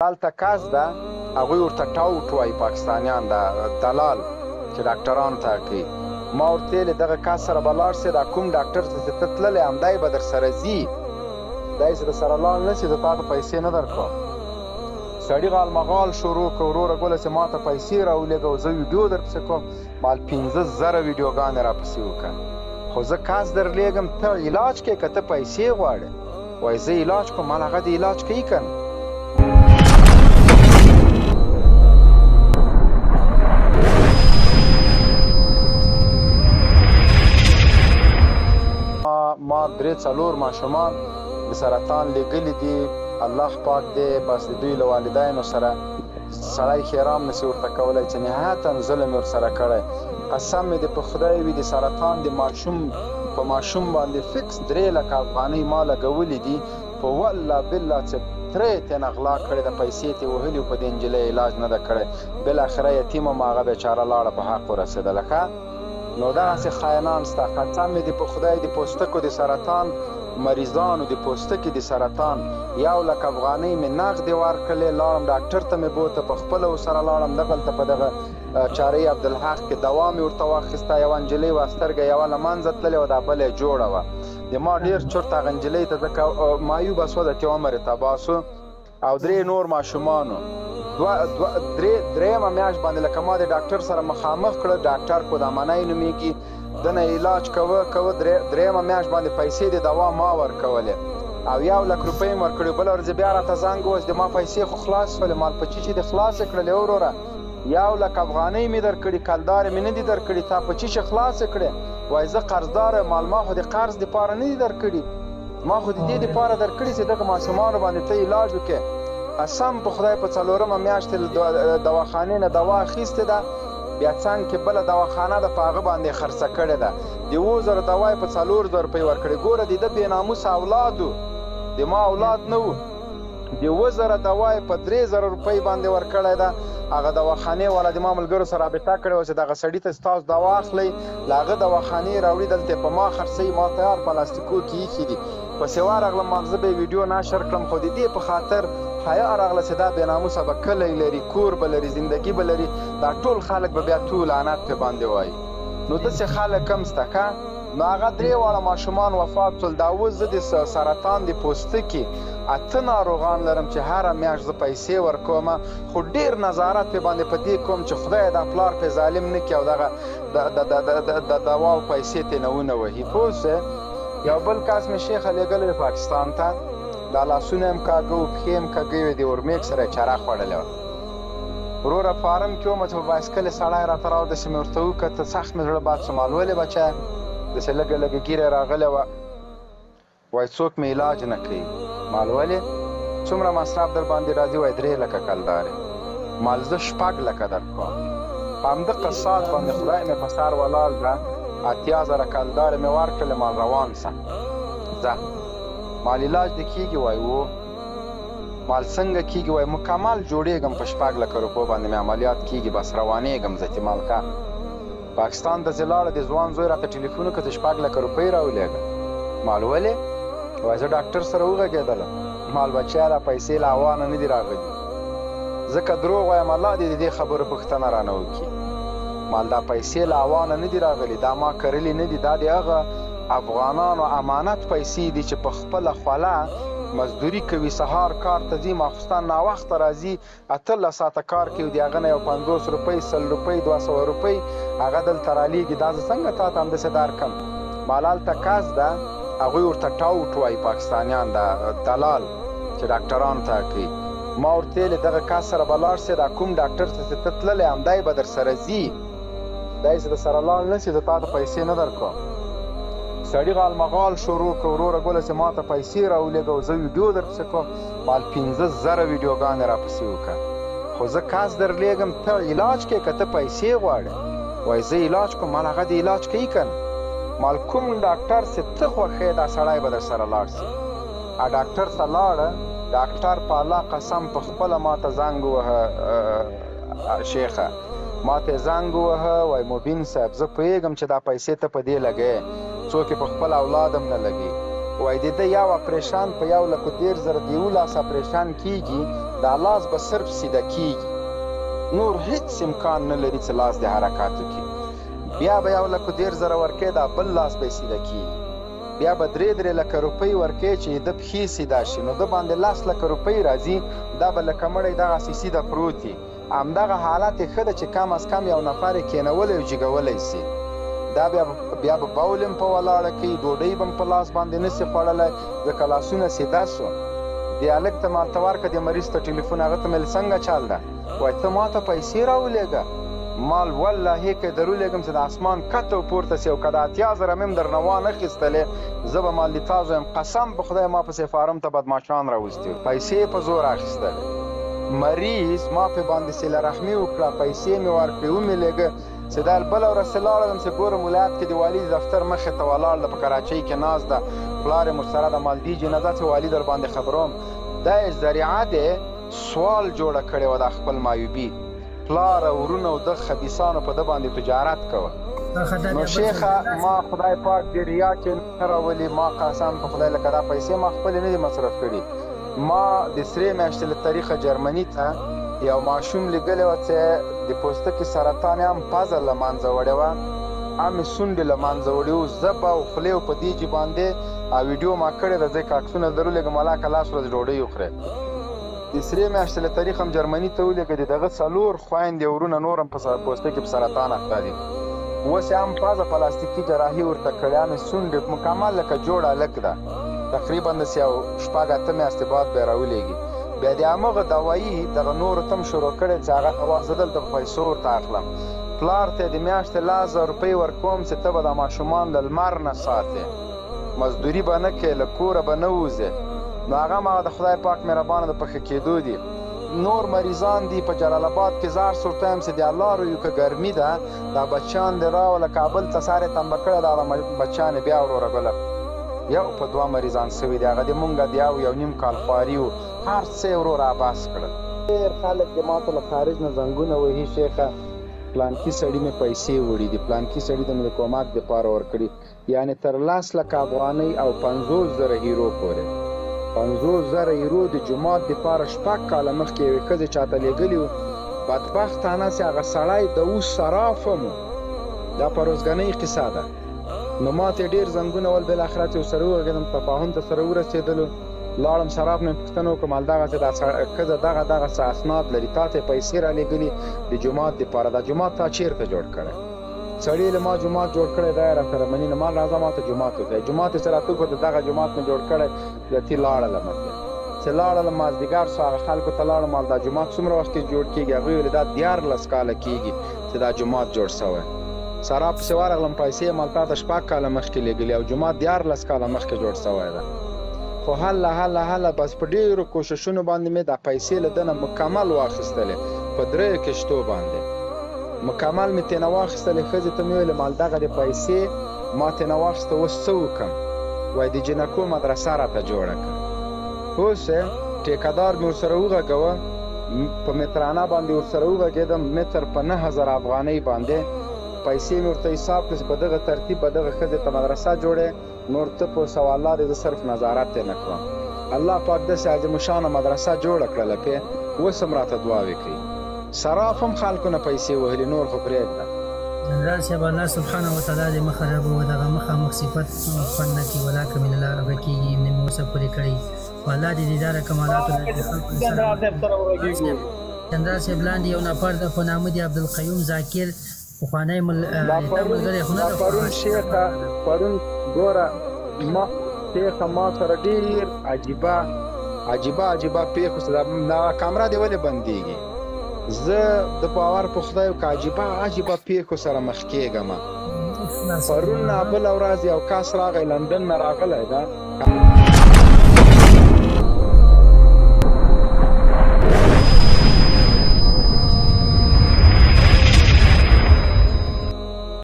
دلته کس ده هغوی ورته ټاوټ وایي پاکستانیان د دلال چې ډاکټرانو ته کوي. ما ورته ویلې دغه کس سره به لاړ سې دا کوم ډاکټر ته چې ته تللی همدی به در سره ځي، دی چې در سره لاړ نه سي زه تا ته پیسې نه درکړم. سړي غالمغال شروع کړ وروره ګله چې ما ته پیسې راولېږه او زه ویډیو درپسې کوم. مال 15,000 ویډیوګانې راپسې وکړه. خو زه کس درلېږم ته علاج کوې که ته پیسې غواړې؟ وایي زه علاج کوم. مال هغه د علاج کوي که نه؟ ما 3-4 ماشومان د سرطان لیږلي دي. الله پاک دی بس د دوی له والدینو سره سړی خیرام نسي ورته کولی چې نهایتا ظلم یې ورسره کړی. قسم مې د په خدای وي د سرطان د ماشوم په ماشوم باندې فکس 3 لکه افغانۍ ما لګولي دي. په والله بالله چې ترې تېنه غلا کړې ده، پیسې ترې وهلي په دې نجلۍ علاج نه ده کړی. بالاخره یتیمه م هغه بیچاره لاړه په حق ورسېدله. ښه نو دغسې خاینان شته. قسم مې د په خدای د پوستکو د سرطان مریضانو د پوستکي د سرطان 1 لک افغانۍ مې نغدې ورکړلې. لاړم ډاکټر ته مې بوته، په خپله ورسره لاړم دغلته په دغه چارې عبدالحق کې دوا مې ورته واخیسته. یوه نجلۍ وه سترګه یوه له منځه تللې وه، دا بله یې جوړه وه. د ما ډېر چورت هغه نجلۍ ته ځکه مایوبه سوه، د تې عمر یې تباه سو. او 3 نور ماشومانو درېیمه میاشت باندې لکه ما د ډاکټر سره مخامخ کړه. ډاکټر قدامنی نومیږي، دنه علاج کوه. درېیمه میاشت باندې پیسې د دوا ما ورکولې او 1 لک روپۍ مې ورکړې. بله ورځ بیا راته زنګ ووایي د ما پیسې خو خلاص شولې. مال په چی چې دې خلاصې کړلې وروره؟ 1 لک افغانۍ مې درکړي، کلدارې مې نه دي درکړي. تا په چی چې خلاصې کړې؟ وایي زه قرضدار یم. مال ما خو د قرض دپاره نه دي درکړي، ما خو د دې دپاره درکړي چې دغه ماشومانو باندې ته علاج وکړې. قسم په خدای په 4مه میاشت دواخانې نه دوا اخیستې ده، بیا څنګ کې بله دواخانه ده په هغه باندې خرڅه کړې ده. د 2000 دوا یې په 4000 روپۍ ورکړې. ګوره د ده بېناموسه اولاد و، د ما اولاد نه و. د 2000 دوا یې په 3000 روپۍ باندې ورکړی ده. هغه دواخانې والا د ما ملګرو سره رابطه کړې وه چې دغه سړي ته ستاسو دوا اخلئ، له هغه دواخانې یې راوړي، دلته یې په ما خرڅوي. ما تیار پلاستیکو کې ایښي دي. پسې ورغلم مال زه به یې ویډیو نشر کړم، خو د دې په خاطر حیا راغله چې دا بېناموسه به کلی لري، کور به لري، زندګي به لري، دا ټول خلک به بیا تو لعنت پې باندې وایي. نو داسې خلک هم شته که نو هغه 3 واړه ماشومان وفات شول. دا اوس زه د سرطان د پوستکي 8 ناروغان لرم چې هره میاشت زه پیسې ورکوم، خو ډېر نظارت پې باندې په دې کوم چې خدای دا پلار پې ظالم نه کړي او دغه د دواو پیسې ترې نه ونه وهي. پوه شوې؟ یو بل کس مې شیخه لېږلی پاکستان ته، دا لاسونه هم کاږه و پښې هم کاږه وې، د اورمیک سره یې چره خوړلې وه. وروره فارم کې ومه چې په بایسکل یې سړی راته راو داسې مې ورته وکتل، سخت مې زړه باد شو. مال ولې بچیه داسې لږه لږه ږیره راغلې وه. وایي څوک مې علاج نه کوي. مال ولې؟ څومره مصرف در باندې راځي؟ وایي 3 لکه کلدارې. مال زه 6 لکه درکوم. په همدغه ساعت باندې خدای مې په سر ولاړ ده، 80,000 کلدارې مې ورکړلې. مال روان سه ځه. مال علاج دې کېږي؟ وایي و. مال څنګه کېږي؟ وایي مکمل جوړېږم، په 6 لکه روپو باندې مې عملیات کېږي، بس روانېږم زه چې مال ښه. پاکستان ته چې لاړه د ځوان زوی راته ټلیفون وکړه چې 6 لکه روپۍ راولېږه. مال ولې؟ وایي زه ډاکټر سره وغږېدلم. مال بچیه دا پیسې له هوا نه نه دي راغلي، ځکه دروغ وایم الله دې د دې خبرو پوښتنه رانه وکړي. مال دا پیسې له هوا نه نه دي راغلي، دا ما کرلي نه دي، دا د هغه افغانانو امانت پیسې دي چې په خپله خوله مزدوري کوي، سهار کار ته ځي، ماخوستن ناوخته راځي، 18 ساعته کار کوي، د هغه نه یو 50 روپۍ 100 روپۍ 200 روپۍ هغه دلته رالیږي. دا زه څنګه تا ته همداسې درکړم؟ مال هلته کس ده هغوی ورته ټاوټ وایي پاکستانیان، د دلال چې ډاکټرانو ته کوي. ما ورته ویلې دغه کس سره به لاړ سې دا کوم ډاکټر ته چې ته تللی همدی به در سره ځي، دی چې در سره لاړ نه سي زه تا ته پیسې نه درکوم. سړي غالمغال شروع کړ وروره ګله چې ما ته پیسې راولېږه او زه ویډیو درپسې کوم. مال 15,000 ویډیوګانې راپسې وکړه. خو زه کس درلېږم ته علاج کوې که ته پیسې غواړې؟ وایي زه علاج کوم. مال هغه د علاج کوي که نه؟ مال کوم ډاکټر چې ته خوښې دا سړی به در سره لاړ سي. ډاکټر ته لاړه، ډاکټر په الله قسم په خپله ما ته زنګ ووهه شیخه، ما ته یې زنګ ووهه، وایي مبین صاحب زه پوهېږم چې دا پیسې ته په دې لګوې، څوک یې په خپل اولاد هم نه لګي. وایي د ده یو اپریشن په 1,13,000 د 11 اپریشن کېږي دا لاس به صرف سیده کیږي، نور هیڅ امکان نه لري چې لاس د حرکات وکړي. بیا به 1,10,000 ورکوي، دا بل لاس به یې سیده کیږي. بیا به 3 لکه روپۍ ورکوي چې د پښې سیده شي، نو ده باندې 10 لکه روپۍ راځي، دا به لکه مړی دغسې سیده پروت وي. همدغه حالت یې ښه ده چې کم از کم یو نفر یې کېنولی او جګولی سي. دا بیا به باول هم په ولاړه کوي، ډوډۍ به هم په لاس باندې نه سي خوړلی، ځکه لاسونه سیده سو. دې هلک ته ما ورته ورکړه، دې مریض ته ټلیفون، هغه ته مې ویل څنګه چل ده؟ وایي ته ما ته پیسې راولېږه. مال والله که درولېږم چې د اسمان کته او پورته سي، او که د 80,000 مې هم درنه وانخېستلې، زه به مالدي تاسو یم، قسم په خدای ما پسې فارم ته بدماشان راوستي وو، پیسې یې په زور اخیستلې. مریض ما پې باندې صله رحمي وکړه، پیسې مې ورکړې، ومې لېږه چې دا بله ورځ چې لاړم چې ګورم ولایت کې د والي دفتر مخې ته ولاړ ده، په کراچۍ کې ناست ده، پلار یې ورسره د مالدي جنازه چې والي در باندې خبروم. دا یې ذریعه دی سوال جوړه کړې وه د خپل معیوبي، پلار او ورونه او د خبیثانو په ده باندې تجارت کوه. نو شیخه ما خدای پاک دې ریا کې نه راولي، ما قسم په خدای لکه دا پیسې ما خپلې نه دي مصرف کړي. ما د 3 میاشتې له تاریخه جرمني ته یو ماشوم لېږلی وه چې د پوستکي سرطان یې هم پزه له منځه وړې وه، هم یې سونډې له منځه وړې وو، ژبه او خولې او په دې جې باندې او ویډیو ما کړې ده، ځکه عکسونه درولېږم، هلکه لاس ورځ ډوډۍ وخورې. د 3 میاشتې له تاریخ هم جرمني ته ولېږه، د دغه 4 خویندې ورونه نور هم په پوستکي په سرطان اخته دي. اوس یې هم پزه پلاستیکي جراحي ورته کړې، هم یې سونډې مکمل لکه جوړ هلک ده، تقریبا داسې یو 4-8 میاشتې بعد به یې راولېږي. بیا د همغه دوایي دغه نورو ته هم شروع کړې چې هغه دوا زه دلته په پیسو ورته اخلم. پلار ته یې د میاشتې 10,000 روپۍ ورکوم چې ته به د ماشومان له لمر نه ساتې، مزدوري به نه کوې، له کوره به نه وځې. نو هغه هم د خدای پاک مهربانه د پخې کېدو دي. نور مریضان دي په جلال آباد کې، زه هر څوک ته یم چې د الله رویو که ګرمي ده، دا بچیان دې راوله کابل ته سر یې تنبه کړی، دا بچیان یې بیا وروره ګله یو په 2 مریضان سوي دي، هغه د مونږ د 1.5 کال خواري وو، هر څه یې وروره عباس کړل. ډېر خلک د ما ته له خارج نه زنګونه وهي، شیخه پلانکي سړي مې پیسې وړي دي، پلانکي سړي ته مې د کومک دپاره ورکړي، یعنې تر 10 لکه افغانۍ او 50,000 یورو پورې. 50,000 یورو د جومات دپاره 6 کاله مخکې یوې ښځې چاته لېږلي وو، بدبختانه چې هغه سړی د اوس صراف هم و. دا په روزګانۍ قصه ده. نو ما ته ډېر زنګونه ول، بالاخره چې ورسره وغږېدم، تفاهم ته سره ورسېدلو، لاړم صراف نه پوښتنه وکړم، همدغسې دا ښځه دغه څه اسناد لري، تا ته یې پیسې رالېږلي د جومات دپاره، دا جومات تا چېرته جوړ کړی؟ سړي له ما جومات جوړ کړی، دا یې راسره مني نه، ما راځه ما ته جومات وښیه. جومات یې سره راته وښود، دغه جومات مې جوړ کړی، دتې لاړله مخکې چې لاړله مازدیګر سو، هغه خلکو ته لاړم، مال دا جومات څومره وخت کې جوړ کېږي؟ هغوی ویلې دا 14 کاله کېږي چې دا جومات جوړ سوی. سارا پسې ورغلم، پیسې یې مال تا ته 6 کاله مخکې لېږلي، او جومات 14 کاله مخکې جوړ سوی ده. خو هله بس په ډېرو کوششونو باندې مې دا پیسې له ده نه مکمل واخیستلې، په 3 کشتو باندې مکمل مې ترېنه واخیستلې. ښځې ته مې ویلې مال دغه د پیسې ما ترېنه واخیسته، اوس څه وکړم؟ وایي د جنکو مدرسه راته جوړه کړه. اوس ټیکهدار مې ورسره وغږوه، په مترانه باندې ورسره وغږېدم، متر په 9,000 افغانۍ باندې پیسې مې ورته حساب کړې چې په دغه ترتیب به دغه ښځې ته مدرسه جوړې، نور ته په سوالات یې زه صرف نظارت یې نه کړم. الله پاک داسې عظیمشانه مدرسه جوړه کړله پې، اوس هم راته دعاوې کوي. صراف هم خلکو نه پیسې وهلي، نور خو پرېږده. جنرال صاحب الله سبحانه وتعالی دې مخه رابو دغه مخامخ صفت خوند نه کړي، ولاکه من الله هغه کېږي نه مې اوسه پورې کړی، والله دې دیداره کمالاتو جنرال صاحب لاندې یو نفر د په نامه دی عبدالقیوم ذاکر، پخوانی ملګری خو نه ده. پرون شیخه پرون ګوره شیخه ما سره ډېر عجیبه پېښو سره کامره دې ولې بندېږي؟ زه د باور په خدای که عجیبه پېښو سره مخ کېږم. پرون بله ورځ یو کس راغی، لندن نه راغلی ده،